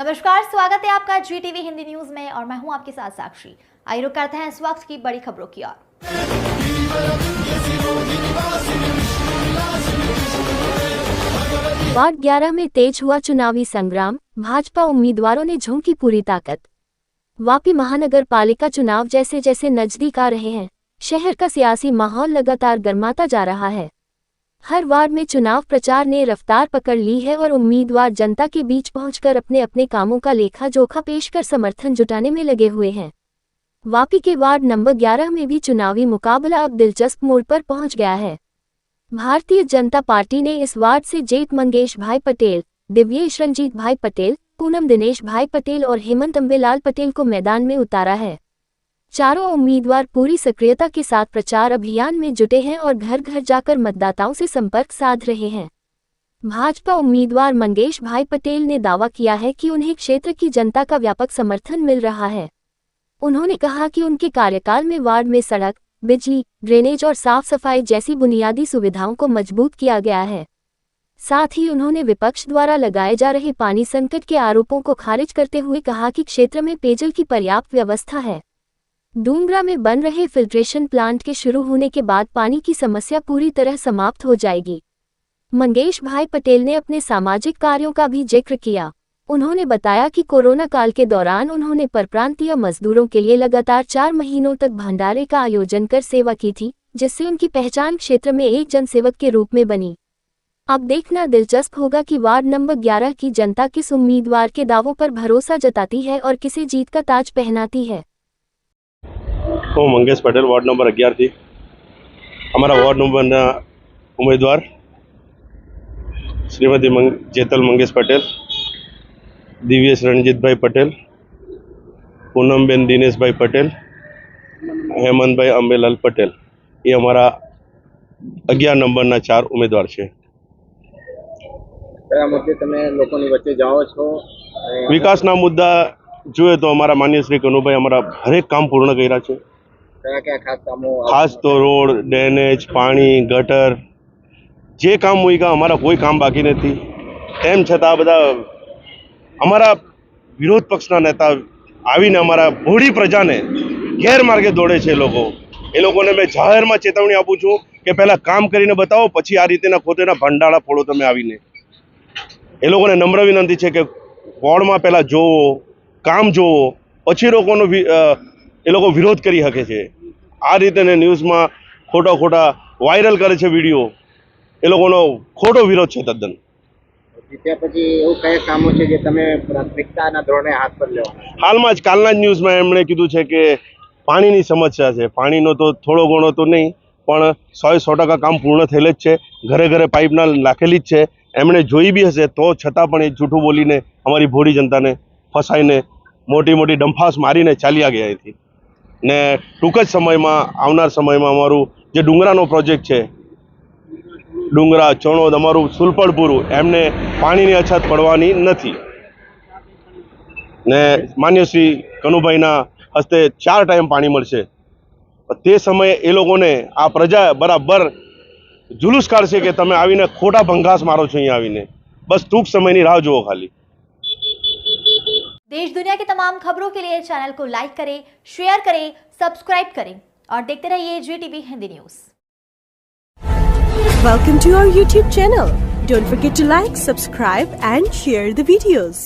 नमस्कार, स्वागत है आपका GTV हिंदी न्यूज में और मैं हूं आपके साथ साक्षी। आइए रुक करते हैं इस वक्त की बड़ी खबरों की ओर। वार्ड 11 में तेज हुआ चुनावी संग्राम, भाजपा उम्मीदवारों ने झोंकी पूरी ताकत। वापी महानगर पालिका चुनाव जैसे जैसे नजदीक आ रहे हैं, शहर का सियासी माहौल लगातार गर्माता जा रहा है। हर वार्ड में चुनाव प्रचार ने रफ्तार पकड़ ली है और उम्मीदवार जनता के बीच पहुंचकर अपने अपने कामों का लेखा जोखा पेश कर समर्थन जुटाने में लगे हुए हैं। वापी के वार्ड नंबर 11 में भी चुनावी मुकाबला अब दिलचस्प मोड़ पर पहुंच गया है। भारतीय जनता पार्टी ने इस वार्ड से जेठ मंगेश भाई पटेल, दिव्येश रंजीत भाई पटेल, पूनम दिनेश भाई पटेल और हेमंत अम्बेलाल पटेल को मैदान में उतारा है। चारों उम्मीदवार पूरी सक्रियता के साथ प्रचार अभियान में जुटे हैं और घर घर जाकर मतदाताओं से संपर्क साध रहे हैं। भाजपा उम्मीदवार मंगेश भाई पटेल ने दावा किया है कि उन्हें क्षेत्र की जनता का व्यापक समर्थन मिल रहा है। उन्होंने कहा कि उनके कार्यकाल में वार्ड में सड़क, बिजली, ड्रेनेज और साफ सफाई जैसी बुनियादी सुविधाओं को मजबूत किया गया है। साथ ही उन्होंने विपक्ष द्वारा लगाए जा रहे पानी संकट के आरोपों को खारिज करते हुए कहा कि क्षेत्र में पेयजल की पर्याप्त व्यवस्था है। डूंगरा में बन रहे फिल्ट्रेशन प्लांट के शुरू होने के बाद पानी की समस्या पूरी तरह समाप्त हो जाएगी। मंगेश भाई पटेल ने अपने सामाजिक कार्यों का भी जिक्र किया। उन्होंने बताया कि कोरोना काल के दौरान उन्होंने परप्रांतीय मजदूरों के लिए लगातार 4 महीनों तक भंडारे का आयोजन कर सेवा की थी, जिससे उनकी पहचान क्षेत्र में एक जनसेवक के रूप में बनी। अब देखना दिलचस्प होगा कि वार्ड नंबर 11 की जनता किस उम्मीदवार के दावों पर भरोसा जताती है और किसे जीत का ताज पहनाती है। હું મંગેશ પટેલ વોર્ડ નંબર 11 થી અમારા વોર્ડ નંબરના ઉમેદવાર શ્રીમતી જેતલ મંગેશ પટેલ, દિવ્યેશ રણજીતભાઈ પટેલ, પૂનમબેન દિનેશભાઈ પટેલ, હેમંતભાઈ અંબેલાલ પટેલ એ અમારા 11 નંબરના 4 ઉમેદવાર છે। કયા મુદ્દે તમે લોકોની વચ્ચે જાઓ છો? વિકાસના મુદ્દા જોઈએ તો અમારા માન્ય શ્રી કનુભાઈ અમારા હરેક કામ પૂર્ણ કર્યા છે। કયા ખાસ કામો? ખાસ તો રોડ, ડ્રેનેજ, પાણી, ગટર જે કામ મૂક્યા અમારા કોઈ કામ બાકી નથી। તેમ છતાં બધા અમારા વિરોધ પક્ષના નેતા આવીને અમારા ભોળી પ્રજાને ગેરમાર્ગે દોડે છે। એ લોકોને મેં જાહેરમાં ચેતવણી આપું છું કે પહેલાં કામ કરીને બતાવો, પછી આ રીતેના ખોટેના ભંડાળા ફોડો તમે આવીને। એ લોકોને નમ્ર વિનંતી છે કે વોર્ડમાં પહેલાં જોવો, કામ જોવો, પછી એ લોકો વિરોધ કરી શકે છે। આ રીતે ન્યૂઝમાં ખોટા વાયરલ કરે છે વિડીયો, એ લોકોનો ખોટો વિરોધ છે તદ્દન। જીત્યા પછી એવું કયા કામો છે જે તમે પ્રાથમિકતાના ધોરણે હાથ પર લેવા? હાલમાં જ કાલના જ ન્યૂઝમાં એમણે કીધું છે કે પાણીની સમસ્યા છે। પાણીનો તો થોડો ઘણો તો નહીં, પણ 100% કામ પૂર્ણ થયેલ જ છે। ઘરે ઘરે પાઇપના નાખેલી જ છે। એમણે જોઈ બી હશે તો છતાં પણ એ જૂઠું બોલીને અમારી ભોળી જનતાને ફસાઈને મોટી ડંફાસ મારીને ચાલ્યા ગયા અહીંથી। ને ટૂંક જ સમયમાં આવનાર સમયમાં અમારું જે ડુંગરાનો પ્રોજેક્ટ છે, ડુંગરા, ચણોદ, અમારું સુલપડપુરું, એમને પાણીની અછત પડવાની નથી। ને માન્ય શ્રી કનુભાઈના હસ્તે 4 ટાઈમ પાણી મળશે। તે સમયે એ લોકોને આ પ્રજા બરાબર जुलूस काढ़शे कि तमे आवीने खोटा भंगास मारो छो। अहींया आवीने बस टूंक समयनी राह जुओ खाली। देश दुनिया की तमाम खबरों के लिए चैनल को लाइक करें, शेयर करें, सब्सक्राइब करें और देखते रहिए GTV Hindi news. Welcome to our YouTube channel. Don't forget to like, subscribe and share the videos.